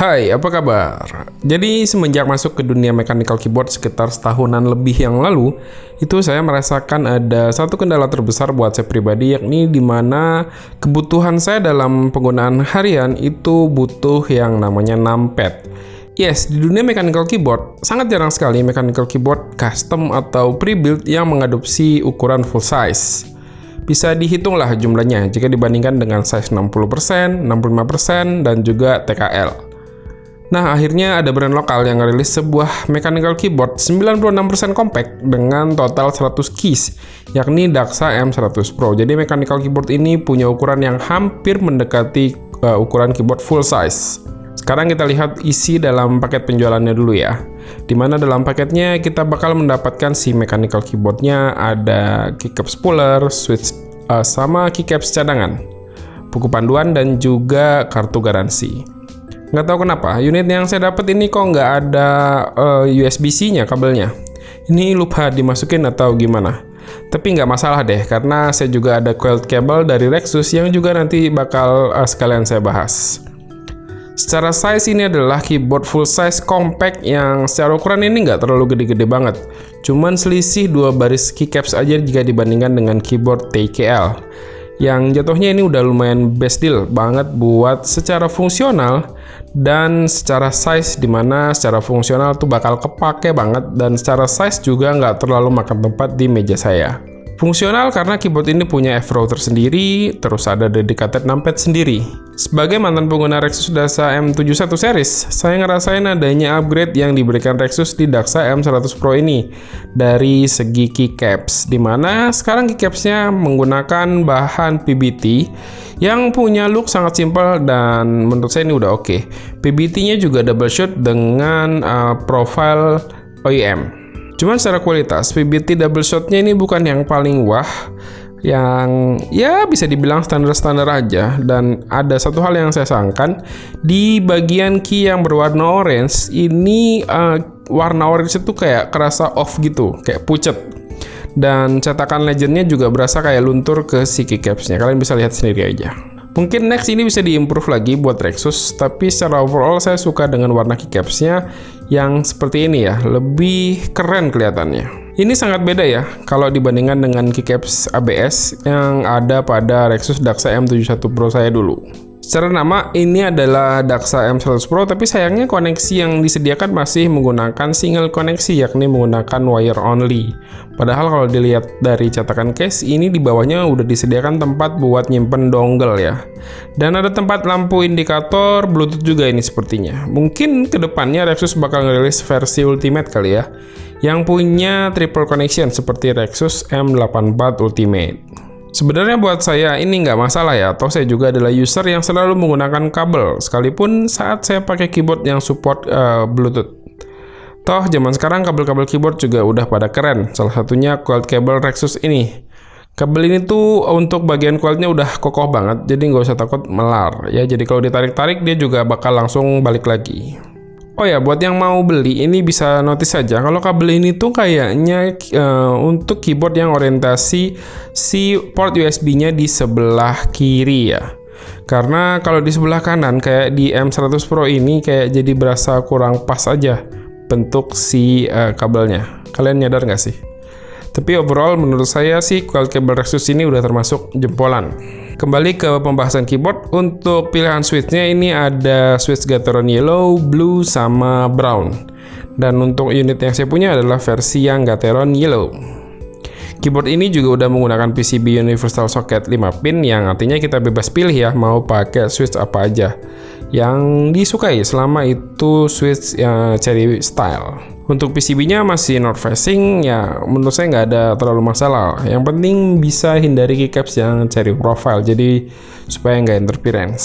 Hai, apa kabar? Jadi semenjak masuk ke dunia mechanical keyboard sekitar setahunan lebih yang lalu, itu saya merasakan ada satu kendala terbesar buat saya pribadi, yakni di mana kebutuhan saya dalam penggunaan harian itu butuh yang namanya numpad. Yes, di dunia mechanical keyboard, sangat jarang sekali mechanical keyboard custom atau pre-built yang mengadopsi ukuran full size. Bisa dihitunglah jumlahnya jika dibandingkan dengan size 60%, 65%, dan juga TKL. Nah, akhirnya ada brand lokal yang ngerilis sebuah mechanical keyboard 96% compact dengan total 100 keys, yakni Daxa M100 Pro. Jadi mechanical keyboard ini punya ukuran yang hampir mendekati ukuran keyboard full size. Sekarang kita lihat isi dalam paket penjualannya dulu ya. Dimana dalam paketnya kita bakal mendapatkan si mechanical keyboardnya, ada keycaps puller, switch sama keycaps cadangan, buku panduan, dan juga kartu garansi. Nggak tahu kenapa, unit yang saya dapat ini kok nggak ada USB-C-nya kabelnya. Ini lupa dimasukin atau gimana. Tapi nggak masalah deh, karena saya juga ada coiled cable dari Rexus yang juga nanti bakal sekalian saya bahas. Secara size ini adalah keyboard full size compact yang secara ukuran ini nggak terlalu gede-gede banget. Cuman selisih 2 baris keycaps aja jika dibandingkan dengan keyboard TKL. Yang jatuhnya ini udah lumayan best deal banget buat secara fungsional dan secara size, dimana secara fungsional tuh bakal kepake banget dan secara size juga nggak terlalu makan tempat di meja saya. Fungsional karena keyboard ini punya F-row tersendiri, terus ada dedicated numpad sendiri. Sebagai mantan pengguna Rexus Daxa M71 series, saya ngerasain adanya upgrade yang diberikan Rexus di Daxa M100 Pro ini dari segi keycaps, dimana sekarang keycapsnya menggunakan bahan PBT yang punya look sangat simpel dan menurut saya ini udah oke. PBT-nya juga double shoot dengan profile OEM. Cuman secara kualitas, PBT double shot-nya ini bukan yang paling wah, yang ya bisa dibilang standar-standar aja. Dan ada satu hal yang saya sayangkan, di bagian key yang berwarna orange, ini warna orange itu kayak kerasa off gitu, kayak pucet. Dan cetakan legendnya juga berasa kayak luntur ke si keycaps-nya, kalian bisa lihat sendiri aja. Mungkin next ini bisa diimprove lagi buat Rexus, tapi secara overall saya suka dengan warna keycaps-nya yang seperti ini ya, lebih keren kelihatannya. Ini sangat beda ya kalau dibandingkan dengan keycaps ABS yang ada pada Rexus Daxa M71 Pro saya dulu. Secara nama ini adalah Daxa M100 Pro, tapi sayangnya koneksi yang disediakan masih menggunakan single koneksi, yakni menggunakan wire only. Padahal kalau dilihat dari cetakan case, ini di bawahnya udah disediakan tempat buat nyimpen dongle ya. Dan ada tempat lampu indikator Bluetooth juga ini sepertinya. Mungkin kedepannya Rexus bakal ngerilis versi Ultimate kali ya, yang punya triple connection seperti Rexus M84 Ultimate. Sebenarnya buat saya ini nggak masalah ya, toh saya juga adalah user yang selalu menggunakan kabel, sekalipun saat saya pakai keyboard yang support Bluetooth. Toh zaman sekarang kabel-kabel keyboard juga udah pada keren, salah satunya coiled cable Rexus ini. Kabel ini tuh untuk bagian coiled-nya udah kokoh banget, jadi nggak usah takut melar ya, jadi kalau ditarik-tarik dia juga bakal langsung balik lagi. Oh ya, buat yang mau beli ini bisa notice saja kalau kabel ini tuh kayaknya untuk keyboard yang orientasi si port USB-nya di sebelah kiri ya. Karena kalau di sebelah kanan kayak di M100 Pro ini kayak jadi berasa kurang pas aja bentuk si kabelnya. Kalian nyadar nggak sih? Tapi overall menurut saya sih coiled cable Rexus ini udah termasuk jempolan. Kembali ke pembahasan keyboard, untuk pilihan switch-nya ini ada switch Gateron Yellow, Blue, sama Brown. Dan untuk unit yang saya punya adalah versi yang Gateron Yellow. Keyboard ini juga udah menggunakan PCB Universal Socket 5 pin, yang artinya kita bebas pilih ya mau pakai switch apa aja yang disukai, selama itu switch cherry style. Untuk PCB-nya masih north facing, ya menurut saya nggak ada terlalu masalah. Yang penting bisa hindari keycaps yang cherry profile, jadi supaya nggak interference.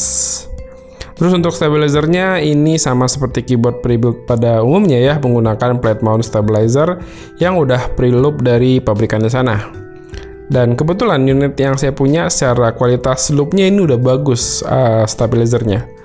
Terus untuk stabilizernya ini sama seperti keyboard pre-built pada umumnya ya, menggunakan plate mount stabilizer yang udah pre-loop dari pabrikannya sana. Dan kebetulan unit yang saya punya secara kualitas loopnya ini udah bagus stabilizernya.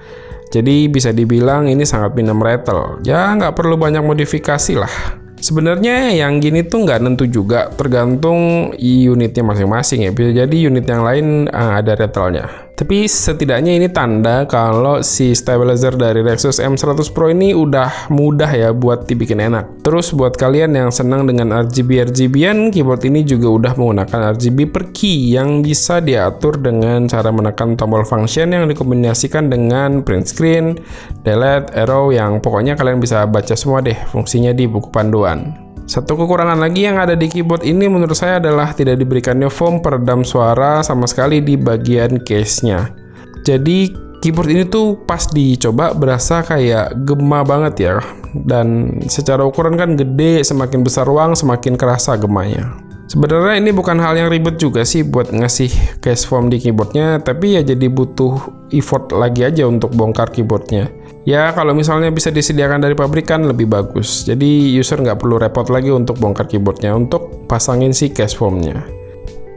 Jadi bisa dibilang ini sangat minim rattle. Ya nggak perlu banyak modifikasi lah. Sebenarnya yang gini tuh nggak nentu juga, tergantung unitnya masing-masing ya. Bisa jadi unit yang lain ada rattle-nya. Tapi setidaknya ini tanda kalau si stabilizer dari Rexus M100 Pro ini udah mudah ya buat dibikin enak. Terus buat kalian yang senang dengan RGB-RGB-an, keyboard ini juga udah menggunakan RGB per key yang bisa diatur dengan cara menekan tombol function yang dikombinasikan dengan print screen, delete, arrow, yang pokoknya kalian bisa baca semua deh fungsinya di buku panduan. Satu kekurangan lagi yang ada di keyboard ini menurut saya adalah tidak diberikannya foam peredam suara sama sekali di bagian case-nya. Jadi keyboard ini tuh pas dicoba berasa kayak gema banget ya. Dan secara ukuran kan gede, semakin besar ruang semakin kerasa gemanya. Sebenarnya ini bukan hal yang ribet juga sih buat ngasih case foam di keyboardnya, tapi ya jadi butuh effort lagi aja untuk bongkar keyboardnya. Ya kalau misalnya bisa disediakan dari pabrikan lebih bagus, jadi user nggak perlu repot lagi untuk bongkar keyboardnya untuk pasangin si case foamnya.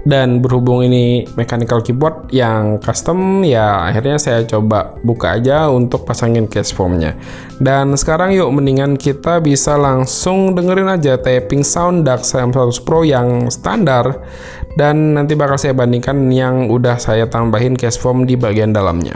Dan berhubung ini mechanical keyboard yang custom, ya akhirnya saya coba buka aja untuk pasangin case foamnya. Dan sekarang yuk mendingan kita bisa langsung dengerin aja tapping sound DAX M100 Pro yang standar, dan nanti bakal saya bandingkan yang udah saya tambahin case foam di bagian dalamnya.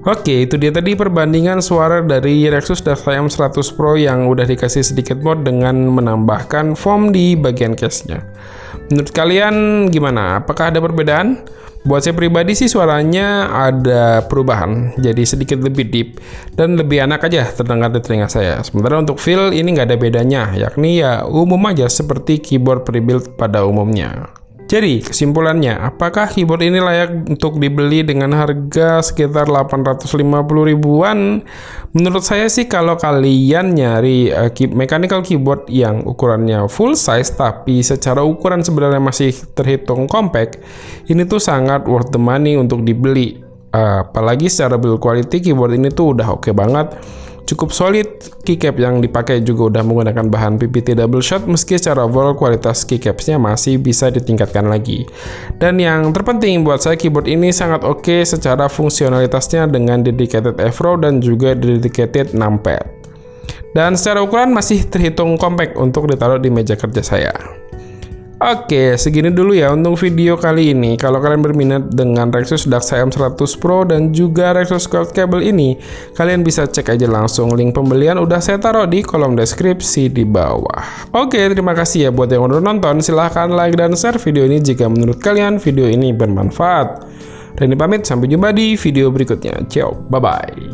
Oke, itu dia tadi perbandingan suara dari Rexus DAX M100 Pro yang udah dikasih sedikit mod dengan menambahkan foam di bagian case-nya. Menurut kalian gimana? Apakah ada perbedaan? Buat saya pribadi sih suaranya ada perubahan, jadi sedikit lebih deep dan lebih enak aja terdengar di telinga saya. Sementara untuk feel ini nggak ada bedanya, yakni ya umum aja seperti keyboard pre-built pada umumnya. Jadi, kesimpulannya, apakah keyboard ini layak untuk dibeli dengan harga sekitar 850 ribuan? Menurut saya sih kalau kalian nyari mechanical keyboard yang ukurannya full size tapi secara ukuran sebenarnya masih terhitung compact, ini tuh sangat worth the money untuk dibeli. Apalagi secara build quality keyboard ini tuh udah oke banget. Cukup solid, keycap yang dipakai juga udah menggunakan bahan PPT double shot, meski secara overall kualitas keycapsnya masih bisa ditingkatkan lagi. Dan yang terpenting buat saya, keyboard ini sangat oke secara fungsionalitasnya dengan dedicated F-row dan juga dedicated numpad. Dan secara ukuran masih terhitung compact untuk ditaruh di meja kerja saya. Oke, segini dulu ya untuk video kali ini. Kalau kalian berminat dengan Rexus Dax M100 Pro dan juga Rexus Gold Cable ini, kalian bisa cek aja langsung. Link pembelian udah saya taruh di kolom deskripsi di bawah. Oke, terima kasih ya buat yang udah nonton. Silahkan like dan share video ini jika menurut kalian video ini bermanfaat. Dan ini pamit, sampai jumpa di video berikutnya. Ciao, bye-bye.